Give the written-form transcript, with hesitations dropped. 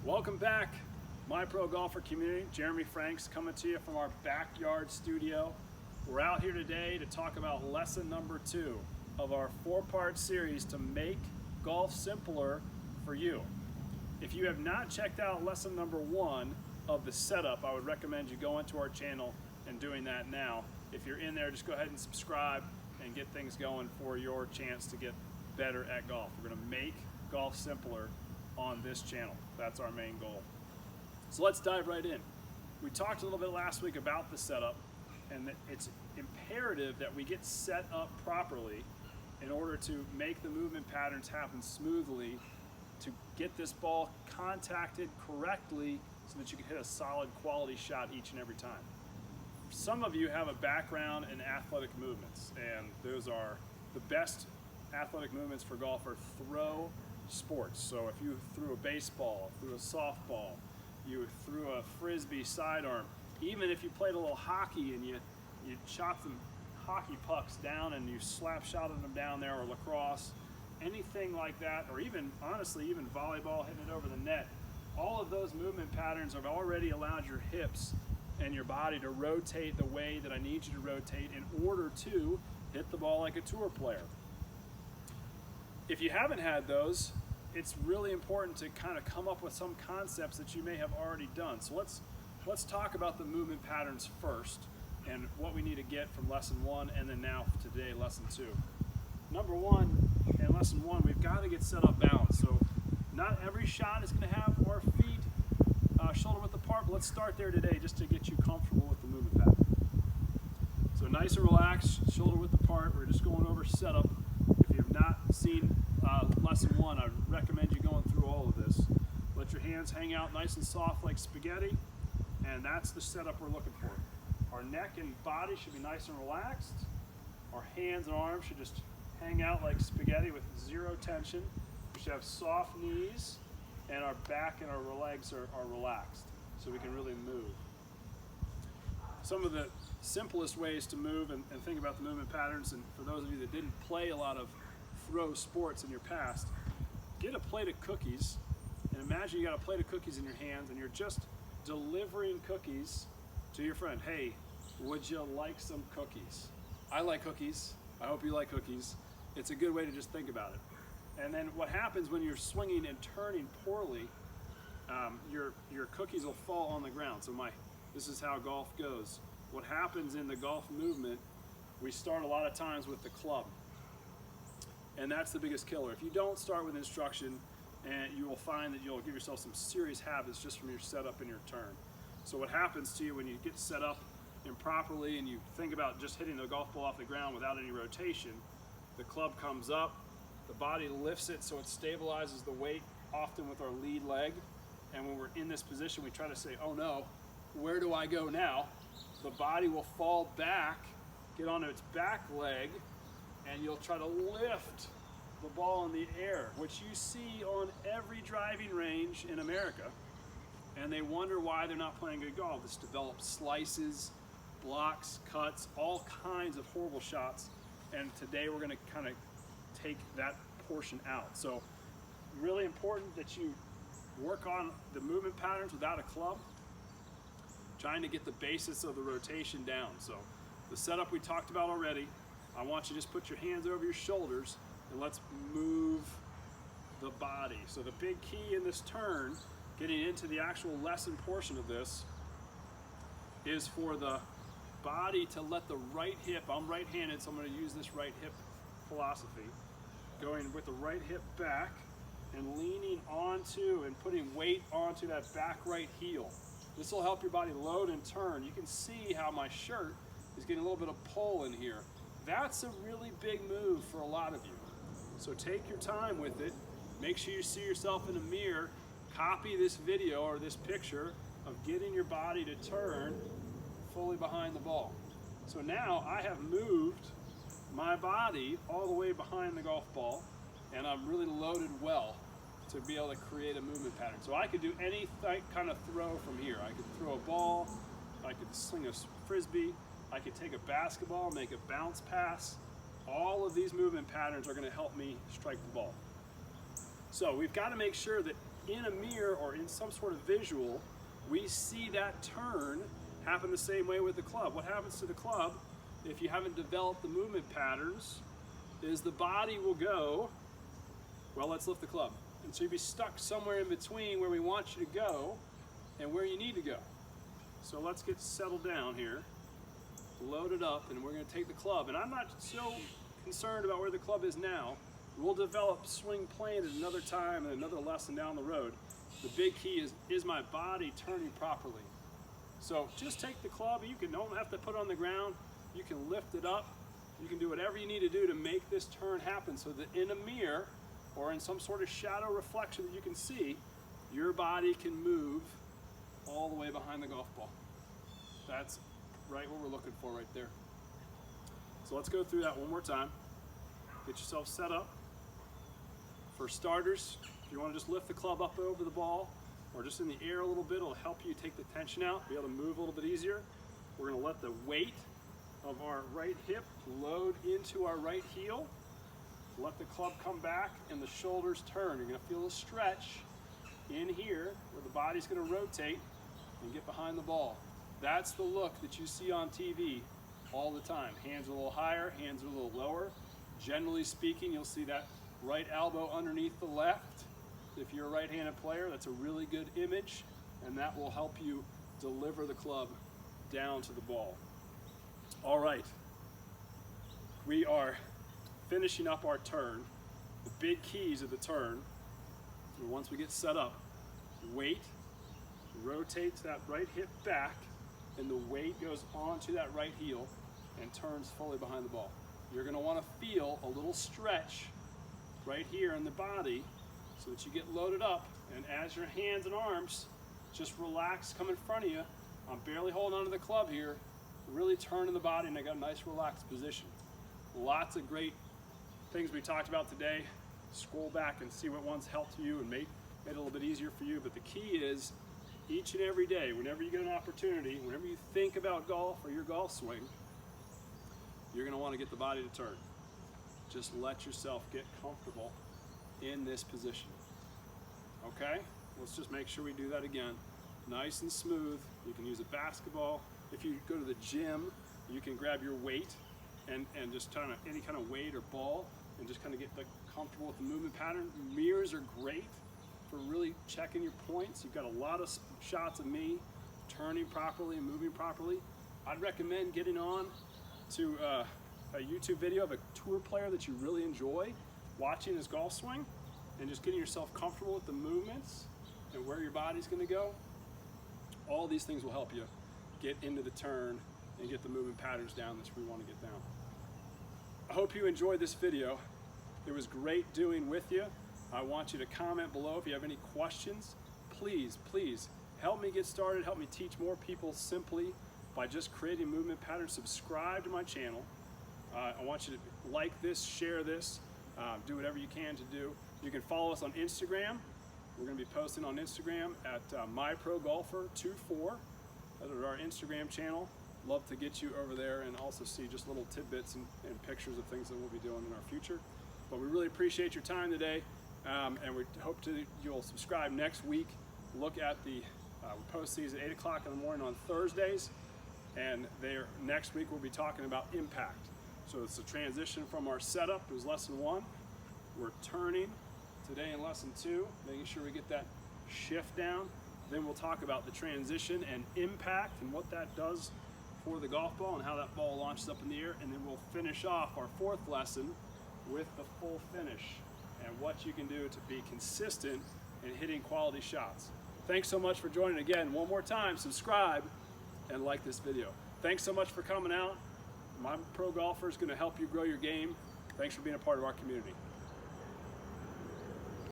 Welcome back, my pro golfer community. Jeremy Franks coming to you from our backyard studio. We're out here today to talk about lesson number 2 of our 4-part series to make golf simpler for you. If you have not checked out lesson number 1 of the setup, I would recommend you go into our channel and doing that now. If you're in there, just go ahead and subscribe and get things going for your chance to get better at golf. We're going to make golf simpler on this channel. That's our main goal. So let's dive right in. We talked a little bit last week about the setup, and that it's imperative that we get set up properly in order to make the movement patterns happen smoothly, to get this ball contacted correctly so that you can hit a solid quality shot each and every time. Some of you have a background in athletic movements, and those are the best athletic movements for golf are throw sports. So if you threw a baseball, threw a softball, you threw a frisbee sidearm, even if you played a little hockey and you chopped some hockey pucks down and you slap shotted them down there, or lacrosse, anything like that, or even honestly even volleyball, hitting it over the net, all of those movement patterns have already allowed your hips and your body to rotate the way that I need you to rotate in order to hit the ball like a tour player. If you haven't had those, it's really important to kind of come up with some concepts that you may have already done. So let's talk about the movement patterns first and what we need to get from lesson 1 and then now today, lesson 2. Number 1, in lesson 1, we've got to get set up balanced. So not every shot is going to have our feet shoulder width apart, but let's start there today just to get you comfortable with the movement pattern. So nice and relaxed, shoulder width apart. We're just going over setup. If you have not seen lesson 1, I recommend you going through all of this. Let your hands hang out nice and soft like spaghetti, and that's the setup we're looking for. Our neck and body should be nice and relaxed. Our hands and arms should just hang out like spaghetti with zero tension. We should have soft knees, and our back and our legs are relaxed so we can really move. Some of the simplest ways to move and think about the movement patterns, and for those of you that didn't play a lot of throw sports in your past, get a plate of cookies and imagine you got a plate of cookies in your hands and you're just delivering cookies to your friend. Hey, would you like some cookies? I like cookies. I hope you like cookies. It's a good way to just think about it. And then what happens when you're swinging and turning poorly, your cookies will fall on the ground. So this is how golf goes. What happens in the golf movement, we start a lot of times with the club. And that's the biggest killer. If you don't start with instruction, and you will find that you'll give yourself some serious habits just from your setup and your turn. So what happens to you when you get set up improperly and you think about just hitting the golf ball off the ground without any rotation, the club comes up, the body lifts it so it stabilizes the weight, often with our lead leg. And when we're in this position, we try to say, oh no, where do I go now? The body will fall back, get onto its back leg, and you'll try to lift the ball in the air, which you see on every driving range in America, and they wonder why they're not playing good golf. This develops slices, blocks, cuts, all kinds of horrible shots, and today we're going to kind of take that portion out. So really important that you work on the movement patterns without a club, trying to get the basis of the rotation down. So the setup we talked about already, I want you to just put your hands over your shoulders and let's move the body. So the big key in this turn, getting into the actual lesson portion of this, is for the body to let the right hip, I'm right-handed, so I'm going to use this right hip philosophy, going with the right hip back and leaning onto and putting weight onto that back right heel. This will help your body load and turn. You can see how my shirt is getting a little bit of pull in here. That's a really big move for a lot of you. So take your time with it. Make sure you see yourself in a mirror. Copy this video or this picture of getting your body to turn fully behind the ball. So now I have moved my body all the way behind the golf ball, and I'm really loaded well to be able to create a movement pattern. So I could do any kind of throw from here. I could throw a ball, I could sling a frisbee, I could take a basketball, make a bounce pass. All of these movement patterns are going to help me strike the ball. So we've got to make sure that in a mirror or in some sort of visual, we see that turn happen the same way with the club. What happens to the club, if you haven't developed the movement patterns, is the body will go, well, let's lift the club. And so you'll be stuck somewhere in between where we want you to go and where you need to go. So let's get settled down here, load it up, and we're going to take the club. And I'm not so concerned about where the club is now. We'll develop swing plane at another time and another lesson down the road. The big key is my body turning properly. So just take the club. You don't have to put it on the ground. You can lift it up. You can do whatever you need to do to make this turn happen so that in a mirror or in some sort of shadow reflection that you can see, your body can move all the way behind the golf ball. That's right what we're looking for right there. So let's go through that one more time. Get yourself set up. For starters, if you want to just lift the club up over the ball or just in the air a little bit, it'll help you take the tension out, be able to move a little bit easier. We're going to let the weight of our right hip load into our right heel. Let the club come back and the shoulders turn. You're going to feel a stretch in here where the body's going to rotate and get behind the ball. That's the look that you see on TV all the time. Hands a little higher, hands a little lower. Generally speaking, you'll see that right elbow underneath the left. If you're a right-handed player, that's a really good image, and that will help you deliver the club down to the ball. All right, we are finishing up our turn. The big keys of the turn, once we get set up, weight rotates that right hip back, and the weight goes onto that right heel and turns fully behind the ball. You're going to want to feel a little stretch right here in the body so that you get loaded up, and as your hands and arms just relax, come in front of you. I'm barely holding onto the club here, really turning the body, and I got a nice relaxed position. Lots of great things we talked about today. Scroll back and see what ones helped you and made it a little bit easier for you, but the key is each and every day, whenever you get an opportunity, whenever you think about golf or your golf swing, you're going to want to get the body to turn. Just let yourself get comfortable in this position. Okay? Let's just make sure we do that again. Nice and smooth. You can use a basketball. If you go to the gym, you can grab your weight and just kind of any kind of weight or ball and just kind of get comfortable with the movement pattern. Mirrors are great for really checking your points. You've got a lot of shots of me turning properly and moving properly. I'd recommend getting on to a YouTube video of a tour player that you really enjoy, watching his golf swing, and just getting yourself comfortable with the movements and where your body's going to go. All these things will help you get into the turn and get the movement patterns down that we want to get down. I hope you enjoyed this video. It was great doing with you. I want you to comment below if you have any questions. Please, please help me get started, help me teach more people simply by just creating movement patterns. Subscribe to my channel. I want you to like this, share this, do whatever you can to do. You can follow us on Instagram. We're going to be posting on Instagram at myprogolfer24. That's our Instagram channel. Love to get you over there and also see just little tidbits and pictures of things that we'll be doing in our future. But we really appreciate your time today, and we hope you'll subscribe next week. Look at we post these at 8 o'clock in the morning on Thursdays, and next week we'll be talking about impact. So it's a transition from our setup. It was lesson 1. We're turning today in lesson 2, making sure we get that shift down. Then we'll talk about the transition and impact and what that does for the golf ball and how that ball launches up in the air. And then we'll finish off our 4th lesson with the full finish and what you can do to be consistent in hitting quality shots. Thanks so much for joining again. One more time, subscribe and like this video. Thanks so much for coming out. My Pro Golfer is going to help you grow your game. Thanks for being a part of our community.